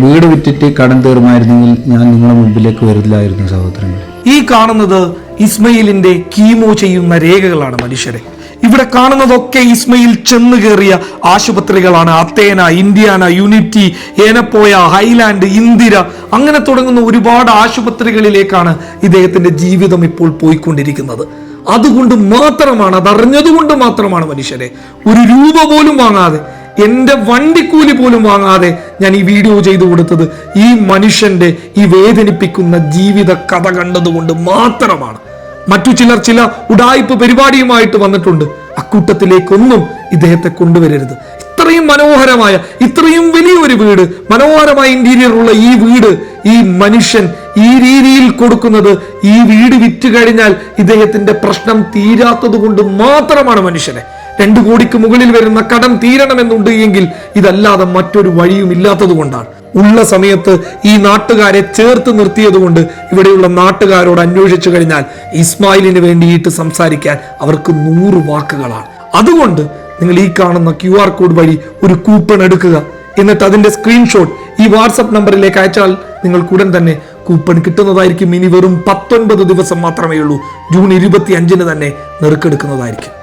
വീട് വിറ്റിട്ട് കടം തീർമായിരുന്നെങ്കിൽ ഞാൻ നിങ്ങളുടെ മുമ്പിലേക്ക് വരില്ലായിരുന്നു സഹോദരങ്ങൾ. ഈ കാണുന്നത് ഇസ്മയിലിന്റെ കീമോ ചെയ്യുന്ന രേഖകളാണ് മനുഷ്യരെ. ഇവിടെ കാണുന്നതൊക്കെ ഇസ്മയിൽ ചെന്ന് കയറിയ ആശുപത്രികളാണ്. Athena, Indiana, Unity, Yenepoya, Highland, Indira, അങ്ങനെ തുടങ്ങുന്ന ഒരുപാട് ആശുപത്രികളിലേക്കാണ് ഇദ്ദേഹത്തിന്റെ ജീവിതം ഇപ്പോൾ പോയിക്കൊണ്ടിരിക്കുന്നത്. അതുകൊണ്ട് മാത്രമാണ്, അതറിഞ്ഞതുകൊണ്ട് മാത്രമാണ് മനുഷ്യരെ, ഒരു രൂപ പോലും വാങ്ങാതെ, എന്റെ വണ്ടിക്കൂലി പോലും വാങ്ങാതെ ഞാൻ ഈ വീഡിയോ ചെയ്തു കൊടുത്തത് ഈ മനുഷ്യന്റെ ഈ വേദനിപ്പിക്കുന്ന ജീവിത കഥ കണ്ടതുകൊണ്ട് മാത്രമാണ്. മറ്റു ചിലർ ചില ഉഡായിപ്പ് പരിപാടിയുമായിട്ട് വന്നിട്ടുണ്ട്. അക്കൂട്ടത്തിലേക്കൊന്നും ഇദ്ദേഹത്തെ കൊണ്ടുവരരുത്. ഇത്രയും മനോഹരമായ, ഇത്രയും വലിയൊരു വീട്, മനോഹരമായ ഇന്റീരിയർ ഉള്ള ഈ വീട് ഈ മനുഷ്യൻ ഈ രീതിയിൽ കൊടുക്കുന്നത്, ഈ വീട് വിറ്റ് കഴിഞ്ഞാൽ ഇദ്ദേഹത്തിന്റെ പ്രശ്നം തീരാത്തത് കൊണ്ട് മാത്രമാണ്. മനുഷ്യനെ 2 കോടിക്ക് മുകളിൽ വരുന്ന കടം തീരണമെന്നുണ്ട് എങ്കിൽ ഇതല്ലാതെ മറ്റൊരു വഴിയും ഇല്ലാത്തത് കൊണ്ടാണ്. ഉള്ള സമയത്ത് ഈ നാട്ടുകാരെ ചേർത്ത് നിർത്തിയത് കൊണ്ട് ഇവിടെയുള്ള നാട്ടുകാരോട് അന്വേഷിച്ചു കഴിഞ്ഞാൽ ഇസ്മായിലിന് വേണ്ടിയിട്ട് സംസാരിക്കാൻ അവർക്ക് 100 വാക്കുകളാണ്. അതുകൊണ്ട് നിങ്ങൾ ഈ കാണുന്ന QR കോഡ് വഴി ഒരു കൂപ്പൺ എടുക്കുക. എന്നിട്ട് അതിന്റെ സ്ക്രീൻഷോട്ട് ഈ വാട്സപ്പ് നമ്പറിലേക്ക് അയച്ചാൽ നിങ്ങൾക്ക് ഉടൻ തന്നെ കൂപ്പൺ കിട്ടുന്നതായിരിക്കും. ഇനി വെറും 19 ദിവസം മാത്രമേ ഉള്ളൂ. ജൂൺ 25-ന് തന്നെ നെറുക്കെടുക്കുന്നതായിരിക്കും.